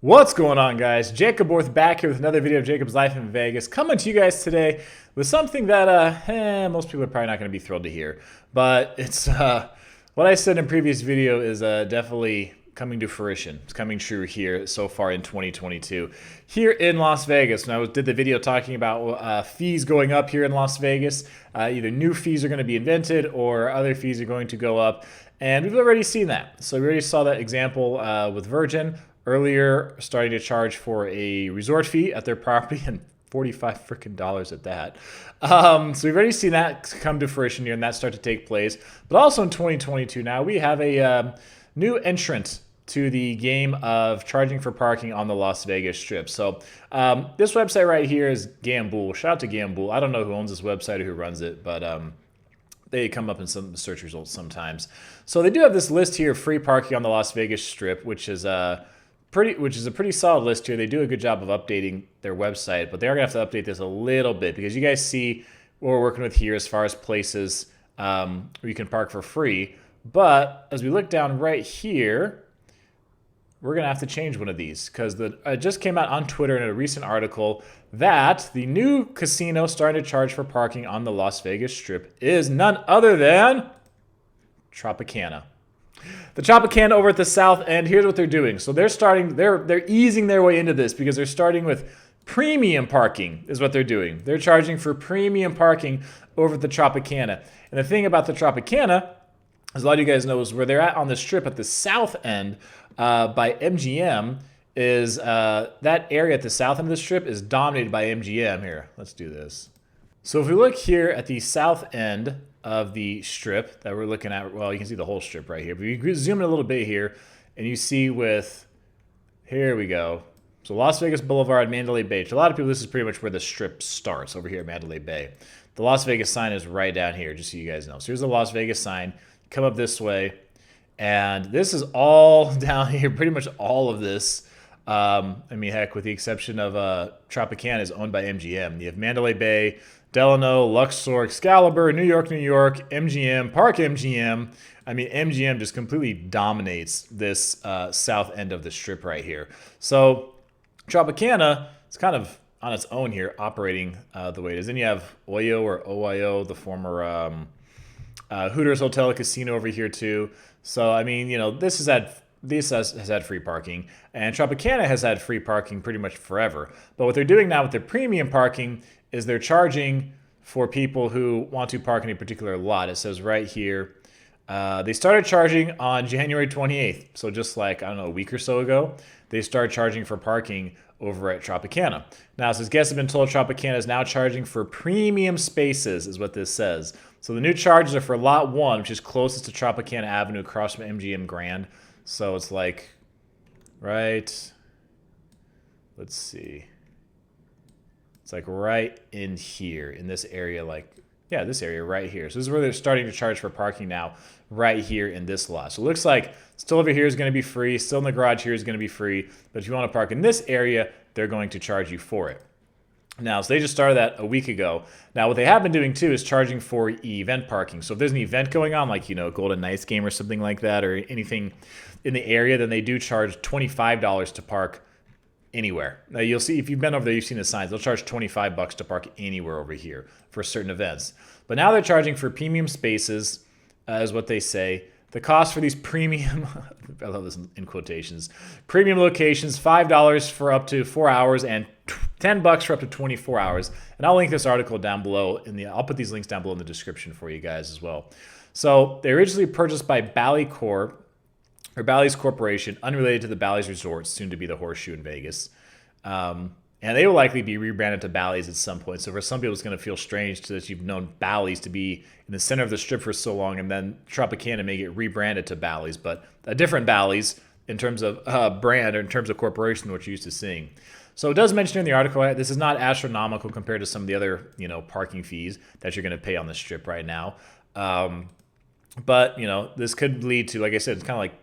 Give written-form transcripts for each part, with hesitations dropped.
What's going on, guys? Jacoborth back here with another video of Jacob's Life in Vegas, coming to you guys today with something that most people are probably not going to be thrilled to hear, but it's what I said in a previous video is definitely coming to fruition. It's coming true here so far in 2022 here in Las Vegas. When I did the video talking about fees going up here in Las Vegas, either new fees are going to be invented or other fees are going to go up, and we've already seen that. So we already saw that example with Virgin earlier, starting to charge for a resort fee at their property, and $45 freaking at that. So we've already seen that come to fruition here and that start to take place. But also in 2022 now, we have a new entrant to the game of charging for parking on the Las Vegas Strip. So this website right here is Gambool. Shout out to Gambool. I don't know who owns this website or who runs it, but they come up in some search results sometimes. So they do have this list here of free parking on the Las Vegas Strip, which is a pretty solid list here. They do a good job of updating their website, but they are going to have to update this a little bit because you guys see what we're working with here as far as places where you can park for free. But as we look down right here, we're going to have to change one of these because it just came out on Twitter in a recent article that the new casino starting to charge for parking on the Las Vegas Strip is none other than Tropicana. The Tropicana over at the south end, here's what they're doing. So they're easing their way into this because they're starting with premium parking is what they're doing. They're charging for premium parking over at the Tropicana. And the thing about the Tropicana, as a lot of you guys know, is where they're at on the strip at the south end by MGM is that area at the south end of the strip is dominated by MGM. Here, let's do this. So if we look here at the south end of the strip that we're looking at, well, you can see the whole strip right here. But you zoom in a little bit here, and you see here we go. So Las Vegas Boulevard, Mandalay Bay. To a lot of people, this is pretty much where the strip starts, over here at Mandalay Bay. The Las Vegas sign is right down here, just so you guys know. So here's the Las Vegas sign. Come up this way, and this is all down here, pretty much all of this. I mean, heck, with the exception of Tropicana is owned by MGM. You have Mandalay Bay, Delano, Luxor, Excalibur, New York, MGM, Park MGM. I mean, MGM just completely dominates this south end of the strip right here. So Tropicana is kind of on its own here, operating the way it is. Then you have Oyo or OYO, the former Hooters Hotel and Casino over here too. So, I mean, you know, this has had free parking, and Tropicana has had free parking pretty much forever. But what they're doing now with their premium parking is they're charging for people who want to park in a particular lot. It says right here, they started charging on January 28th. So just like, I don't know, a week or so ago, they started charging for parking over at Tropicana. Now, it says guests have been told Tropicana is now charging for premium spaces, is what this says. So the new charges are for Lot 1, which is closest to Tropicana Avenue across from MGM Grand. So it's like, right, let's see. It's like right in here, in this area, like, yeah, this area right here. So this is where they're starting to charge for parking now, right here in this lot. So it looks like still over here is going to be free, still in the garage here is going to be free, but if you want to park in this area, they're going to charge you for it. Now, so they just started that a week ago. Now, what they have been doing, too, is charging for event parking. So if there's an event going on, like, you know, Golden Knights game or something like that, or anything in the area, then they do charge $25 to park anywhere. Now, you'll see, if you've been over there, you've seen the signs. They'll charge $25 to park anywhere over here for certain events. But now they're charging for premium spaces, is what they say. The cost for these premium, I love this in quotations, premium locations, $5 for up to 4 hours and $10 for up to 24 hours. And I'll link this article down below. I'll put these links down below in the description for you guys as well. So they originally purchased by Bally's Corporation, unrelated to the Bally's Resort, soon to be the Horseshoe in Vegas. And they will likely be rebranded to Bally's at some point. So for some people, it's going to feel strange that you've known Bally's to be in the center of the strip for so long, and then Tropicana may get rebranded to Bally's, but a different Bally's in terms of brand or in terms of corporation than what you're used to seeing. So it does mention in the article, this is not astronomical compared to some of the other, you know, parking fees that you're going to pay on the strip right now. But, you know, this could lead to, like I said, it's kind of like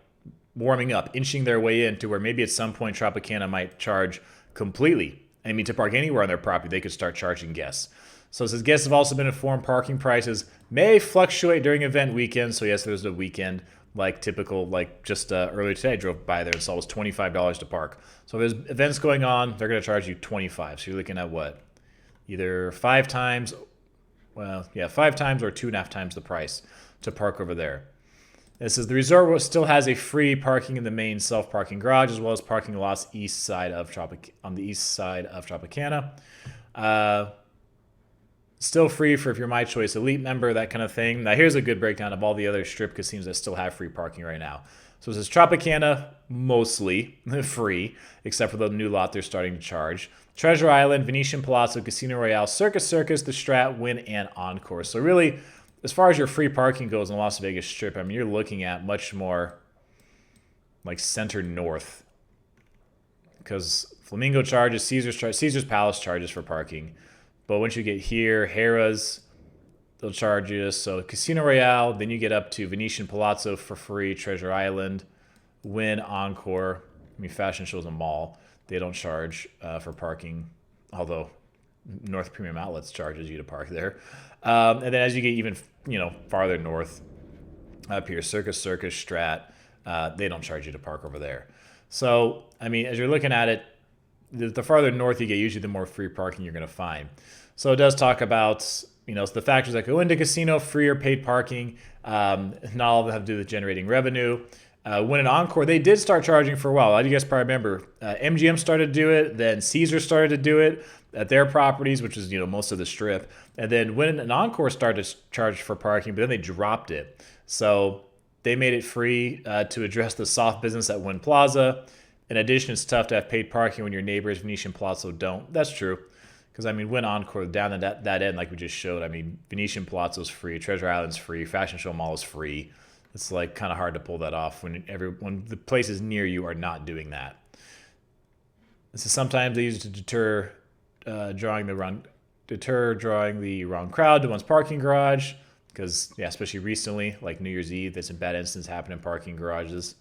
warming up, inching their way into where maybe at some point Tropicana might charge completely. I mean, to park anywhere on their property, they could start charging guests. So it says guests have also been informed parking prices may fluctuate during event weekends. So yes, there's a weekend like typical, like just earlier today I drove by there and saw it was $25 to park. So if there's events going on, they're going to charge you 25. So you're looking at what? Either 5 times, well, yeah, 5 times or 2.5 times the price to park over there. This is the resort still has a free parking in the main self-parking garage, as well as parking lots on the east side of Tropicana. Still free for if you're My Choice Elite member, that kind of thing. Now here's a good breakdown of all the other strip casinos that still have free parking right now. So this is Tropicana, mostly free, except for the new lot they're starting to charge. Treasure Island, Venetian Palazzo, Casino Royale, Circus, the Strat, Wynn, and Encore. So really, as far as your free parking goes in the Las Vegas Strip, I mean, you're looking at much more like center north. Because Flamingo charges, Caesar's Palace charges for parking. But once you get here, Harrah's, they'll charge you. So Casino Royale, then you get up to Venetian Palazzo for free, Treasure Island, Wynn, Encore. I mean, Fashion Show's a mall. They don't charge for parking, although North Premium Outlets charges you to park there. And then as you get even, farther north, up here, Circus, Strat, they don't charge you to park over there. So, I mean, as you're looking at it, the farther north you get, usually the more free parking you're going to find. So it does talk about, the factors that go into casino, free or paid parking. Not all of them have to do with generating revenue. Wynn and Encore, they did start charging for a while. A lot of you guys probably remember. MGM started to do it. Then Caesar started to do it at their properties, which is, most of the strip. And then Wynn and Encore started to charge for parking, but then they dropped it. So they made it free to address the soft business at Wynn Plaza. In addition, it's tough to have paid parking when your neighbors, Venetian Palazzo, don't. That's true. Because, I mean, Wynn Encore, down at that end, like we just showed, I mean, Venetian Palazzo's free, Treasure Island's free, Fashion Show Mall is free. It's like kind of hard to pull that off when the places near you are not doing that. This is sometimes they use it to deter drawing the wrong crowd to one's parking garage. Because, yeah, especially recently, like New Year's Eve, there's some bad incidents happen in parking garages.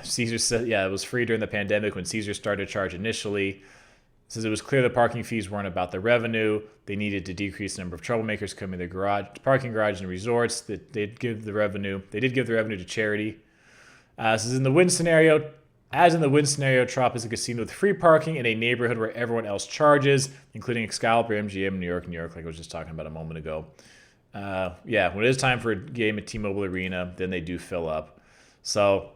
Caesar said, it was free during the pandemic when Caesar started to charge initially. Says it was clear the parking fees weren't about the revenue. They needed to decrease the number of troublemakers coming to the parking garage and resorts. That they did give the revenue to charity. This is in the Wynn scenario. As in the Wynn scenario, Trop is a casino with free parking in a neighborhood where everyone else charges, including Excalibur, MGM, New York, like I was just talking about a moment ago. When it is time for a game at T-Mobile Arena, then they do fill up. So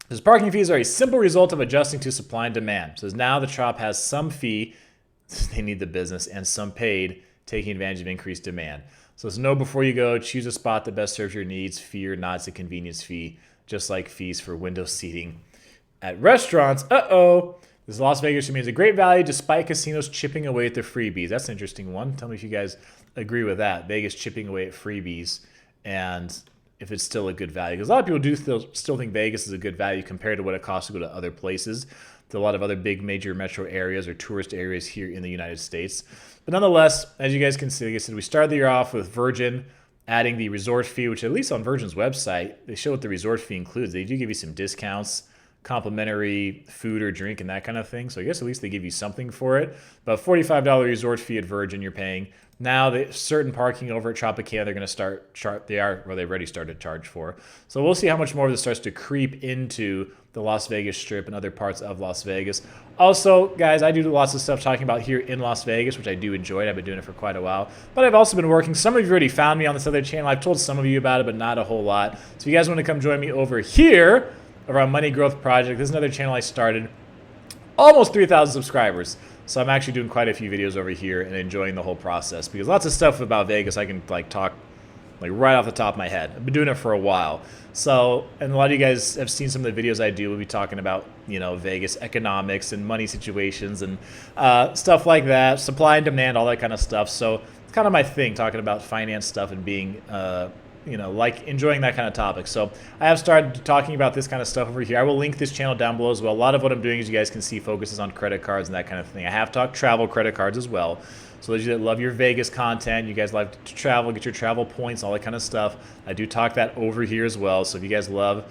these parking fees are a simple result of adjusting to supply and demand. So now the Trop has some fee, they need the business, and some paid, taking advantage of increased demand. So it's know before you go, choose a spot that best serves your needs. Fee or not, it's a convenience fee, just like fees for window seating at restaurants. This Las Vegas remains a great value despite casinos chipping away at their freebies. That's an interesting one. Tell me if you guys agree with that. Vegas chipping away at freebies, and if it's still a good value. Because a lot of people do still think Vegas is a good value compared to what it costs to go to other places, to a lot of other big major metro areas or tourist areas here in the United States. But nonetheless, as you guys can see, like I said, we started the year off with Virgin adding the resort fee, which at least on Virgin's website, they show what the resort fee includes. They do give you some discounts, complimentary food or drink and that kind of thing. So I guess at least they give you something for it. But $45 resort fee at Virgin you're paying. Now, certain parking over at Tropicana, they're going to they've already started to charge for. So we'll see how much more of this starts to creep into the Las Vegas Strip and other parts of Las Vegas. Also, guys, I do lots of stuff talking about here in Las Vegas, which I do enjoy. I've been doing it for quite a while. But I've also been working. Some of you already found me on this other channel. I've told some of you about it, but not a whole lot. So if you guys want to come join me over here around Money Growth Project, this is another channel I started. Almost 3,000 subscribers. So I'm actually doing quite a few videos over here and enjoying the whole process, because lots of stuff about Vegas I can talk right off the top of my head. I've been doing it for a while. So, and a lot of you guys have seen some of the videos I do. We'll be talking about, Vegas economics and money situations and stuff like that, supply and demand, all that kind of stuff. So it's kind of my thing, talking about finance stuff and being enjoying that kind of topic. So I have started talking about this kind of stuff over here. I will link this channel down below as well. A lot of what I'm doing, as you guys can see, focuses on credit cards and that kind of thing. I have talked travel credit cards as well. So those of you that love your Vegas content, you guys like to travel, get your travel points, all that kind of stuff, I do talk that over here as well. So if you guys love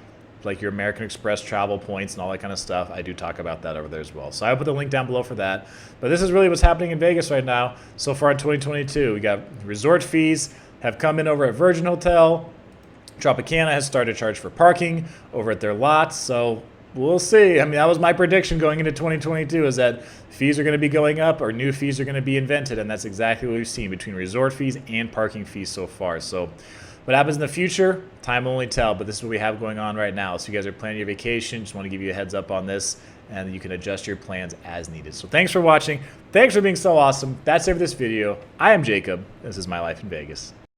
your American Express travel points and all that kind of stuff, I do talk about that over there as well. So I'll put the link down below for that. But this is really what's happening in Vegas right now. So far in 2022, we got resort fees. have come in over at Virgin Hotel. Tropicana has started to charge for parking over at their lots, so we'll see. I mean, that was my prediction going into 2022, is that fees are going to be going up or new fees are going to be invented, and that's exactly what we've seen between resort fees and parking fees so far. So what happens in the future, time will only tell, but this is what we have going on right now. So you guys are planning your vacation, just want to give you a heads up on this, and you can adjust your plans as needed. So thanks for watching. Thanks for being so awesome. That's it for this video. I am Jacob. This is My Life in Vegas.